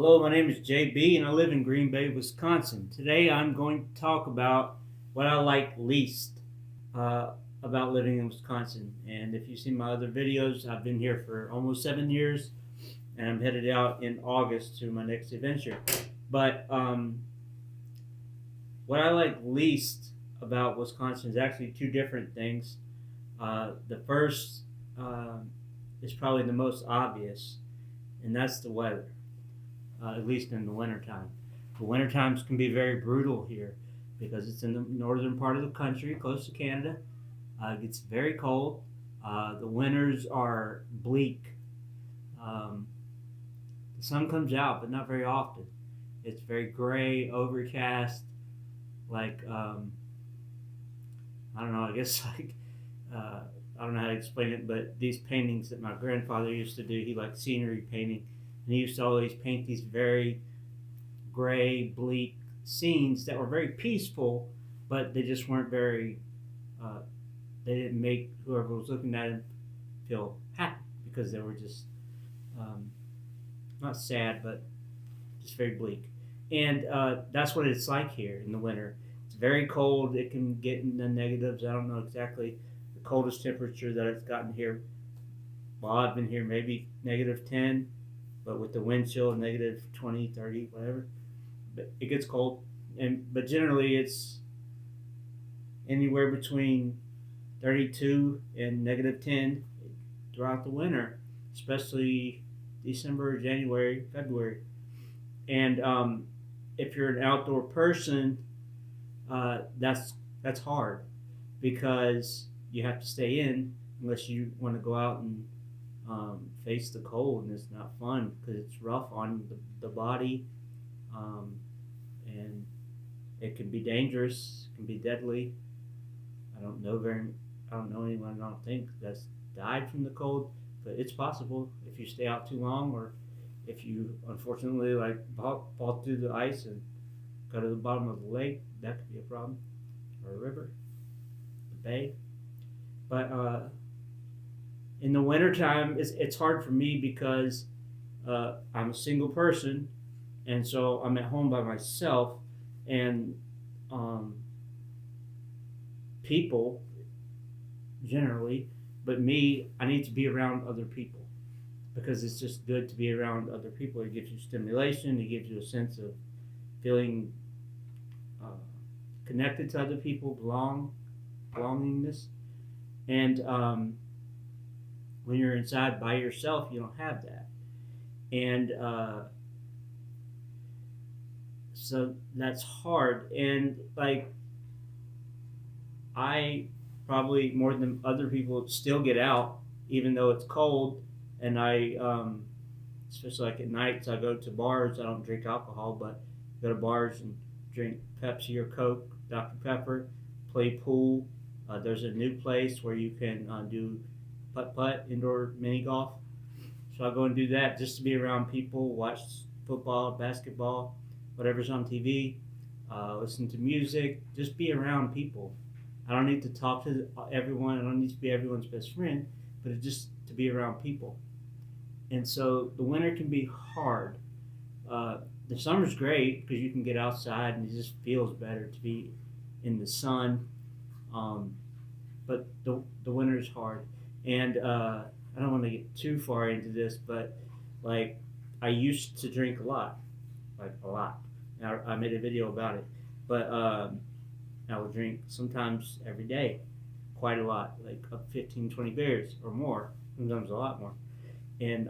Hello, my name is JB and I live in Green Bay, Wisconsin. Today I'm going to talk about what I like least uh, about living in Wisconsin. And if you've seen my other videos, I've been here for almost 7 years and I'm headed out in August to my next adventure. But what I like least about Wisconsin is actually two different things. The first uh, is probably the most obvious, and that's the weather. At least in the wintertime. The winter times can be very brutal here because it's in the northern part of the country, close to Canada. It gets very cold. The winters are bleak. Um, the sun comes out, but not very often. It's very gray, overcast. Like I don't know. I guess like uh, I don't know how to explain it, but these paintings that my grandfather used to do, he liked scenery painting, and he used to always paint these very gray, bleak scenes that were very peaceful, but they just weren't very. Uh, they didn't make whoever was looking at it feel happy because they were just um, not sad, but just very bleak. And that's what it's like here in the winter. It's very cold. It can get in the negatives. I don't know exactly the coldest temperature that it's gotten here. While I've been here, maybe -10, but with the wind chill, -20, 30, whatever. But it gets cold, but generally it's anywhere between 32 and -10 throughout the winter, especially December, January, February. And if you're an outdoor person, that's hard because you have to stay in unless you want to go out and face the cold, and it's not fun because it's rough on the body, um, and it can be dangerous, it can be deadly. I don't know very. I don't know anyone. I don't think that's died from the cold, but it's possible if you stay out too long, or if you unfortunately like fall through the ice and go to the bottom of the lake. That could be a problem, or a river, the bay. But in the wintertime, it's hard for me because I'm a single person, and so I'm at home by myself, and um, people generally, but me, I need to be around other people because it's just good to be around other people. It gives you stimulation, it gives you a sense of feeling uh, connected to other people, belongingness. And when you're inside by yourself, you don't have that. And so that's hard. And like, I probably more than other people still get out, even though it's cold. And especially like at nights, I go to bars. I don't drink alcohol, but go to bars and drink Pepsi or Coke, Dr. Pepper, play pool. There's a new place where you can do putt putt, indoor mini golf. So I go and do that just to be around people, watch football, basketball, whatever's on TV, listen to music, just be around people. I don't need to talk to everyone. I don't need to be everyone's best friend, but it's just to be around people. And so the winter can be hard. Uh, the summer's great because you can get outside and it just feels better to be in the sun. Um, but the winter is hard. And I don't want to get too far into this, but like I used to drink a lot, like a lot. I made a video about it, but I would drink sometimes every day, quite a lot, like up 15, 20 beers or more, sometimes a lot more, and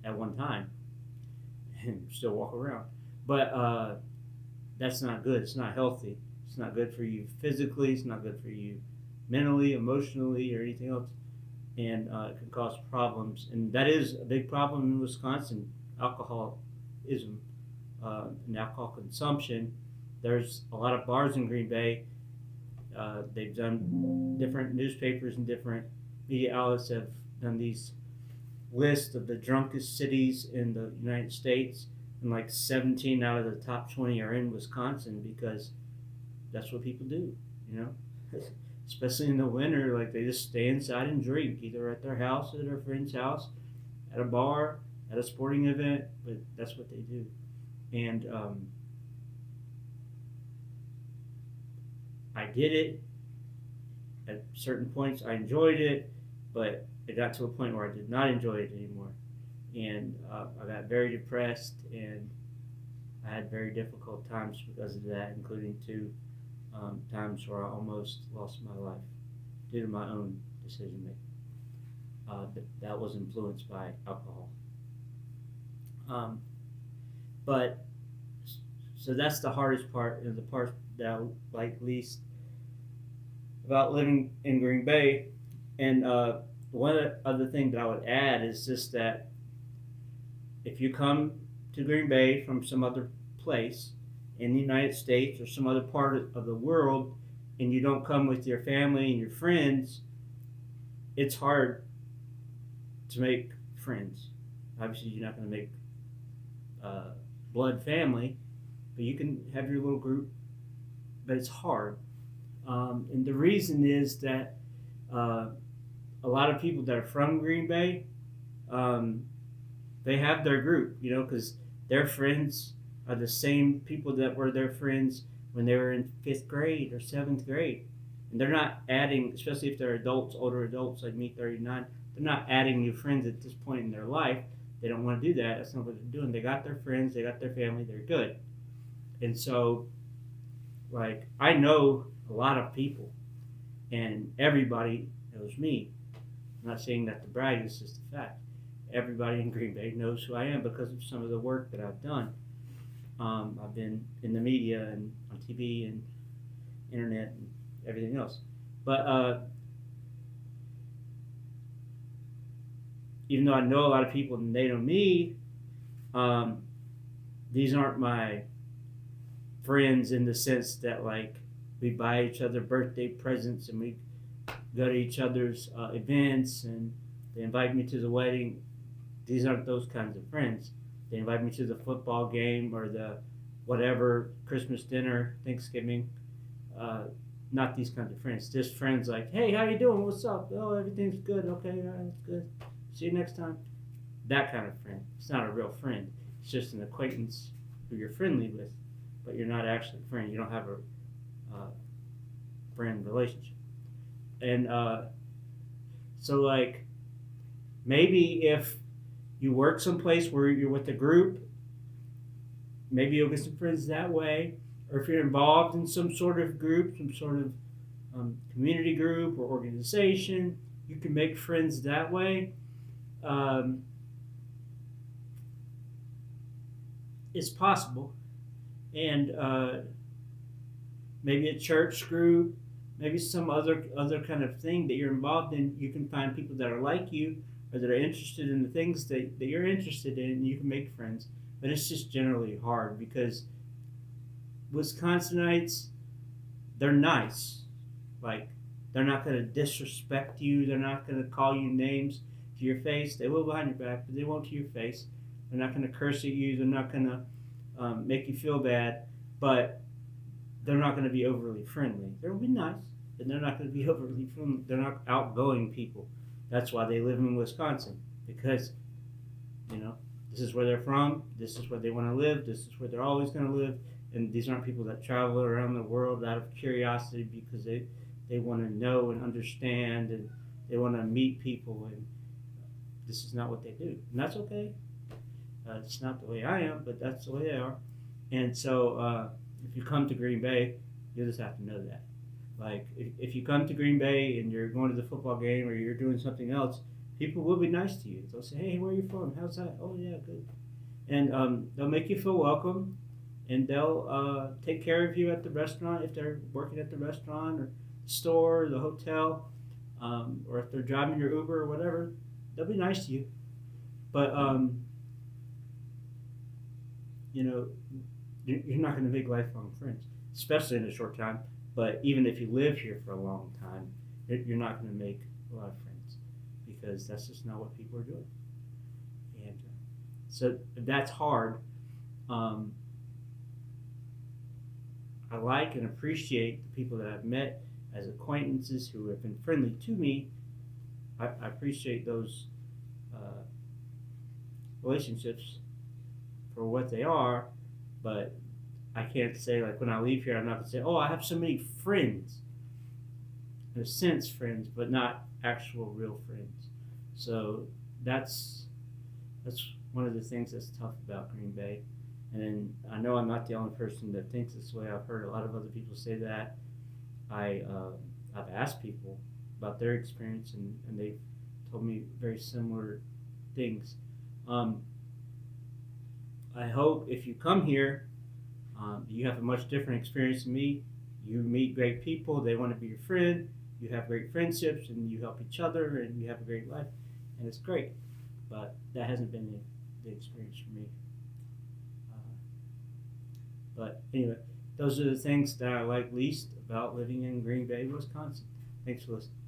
at one time, and still walk around. But that's not good. It's not healthy. It's not good for you physically. It's not good for you mentally, emotionally, or anything else. And it can cause problems. And that is a big problem in Wisconsin, alcoholism and alcohol consumption. There's a lot of bars in Green Bay. They've done different newspapers and different media outlets have done these lists of the drunkest cities in the United States, and like 17 out of the top 20 are in Wisconsin because that's what people do, you know. Especially in the winter, like they just stay inside and drink, either at their house, at their friend's house, at a bar. at a sporting event, but that's what they do. And I did it at certain points. I enjoyed it, but it got to a point where I did not enjoy it anymore, and I got very depressed, and I had very difficult times because of that, including two times where I almost lost my life due to my own decision making. That was influenced by alcohol. Um, but so that's the hardest part, and the part that I like least about living in Green Bay. And one other thing that I would add is just that if you come to Green Bay from some other place in the United States or some other part of the world, and you don't come with your family and your friends, it's hard to make friends. Obviously, you're not going to make uh, blood family, but you can have your little group, but it's hard. And the reason is that uh, a lot of people that are from Green Bay, um, they have their group, because their friends are the same people that were their friends when they were in fifth grade or seventh grade. And they're not adding, especially if they're adults, older adults like me, 39, they're not adding new friends at this point in their life. They don't want to do that. That's not what they're doing. They got their friends, they got their family, they're good. And so, like, I know a lot of people, and everybody knows me. I'm not saying that to brag, it's just a fact. Everybody in Green Bay knows who I am because of some of the work that I've done. I've been in the media and on TV and internet and everything else. But even though I know a lot of people and they know me, um, these aren't my friends in the sense that, like, we buy each other birthday presents and we go to each other's events and they invite me to the wedding. These aren't those kinds of friends. They invite me to the football game or the whatever, Christmas dinner, Thanksgiving. Uh, Not these kinds of friends. Just friends like, hey, how you doing? What's up? Oh, everything's good. Okay, it's good. See you next time. That kind of friend. It's not a real friend. It's just an acquaintance who you're friendly with, but you're not actually a friend. You don't have a friend relationship. And so, like, maybe if you work someplace where you're with a group, maybe you'll get some friends that way. Or if you're involved in some sort of group, some sort of community group or organization, you can make friends that way. Um, it's possible. And maybe a church group, maybe some other kind of thing that you're involved in, you can find people that are like you or that are interested in the things that you're interested in, and you can make friends. But it's just generally hard because Wisconsinites, they're nice. Like, they're not going to disrespect you. They're not going to call you names to your face. They will behind your back, but they won't to your face. They're not going to curse at you. They're not going to make you feel bad. But they're not going to be overly friendly. They'll be nice, and they're not going to be overly friendly. They're not outgoing people. That's why they live in Wisconsin, because, this is where they're from. This is where they want to live. This is where they're always going to live. And these aren't people that travel around the world out of curiosity because they want to know and understand, and they want to meet people. And this is not what they do. And that's okay. It's not the way I am, but that's the way they are. And so if you come to Green Bay, you just have to know that. Like, if you come to Green Bay and you're going to the football game or you're doing something else, people will be nice to you. They'll say, hey, where are you from? How's that? Oh, yeah, good. And they'll make you feel welcome, and they'll take care of you at the restaurant if they're working at the restaurant or store or the hotel, or if they're driving your Uber or whatever. They'll be nice to you. But, you're not going to make lifelong friends, especially in a short time. But even if you live here for a long time, you're not going to make a lot of friends because that's just not what people are doing. And so that's hard. I like and appreciate the people that I've met as acquaintances who have been friendly to me. I appreciate those relationships for what they are, but I can't say, like, when I leave here, I'm not going to say, oh, I have so many friends. In a sense, friends, but not actual real friends. So that's that's one of the things that's tough about Green Bay. And I know I'm not the only person that thinks this way. I've heard a lot of other people say that. I've asked people about their experience, and they've told me very similar things. Um, I hope if you come here, you have a much different experience than me. You meet great people, they want to be your friend, you have great friendships, and you help each other, and you have a great life, and it's great. But that hasn't been the experience for me. Uh, but anyway, those are the things that I like least about living in Green Bay, Wisconsin. Thanks for listening.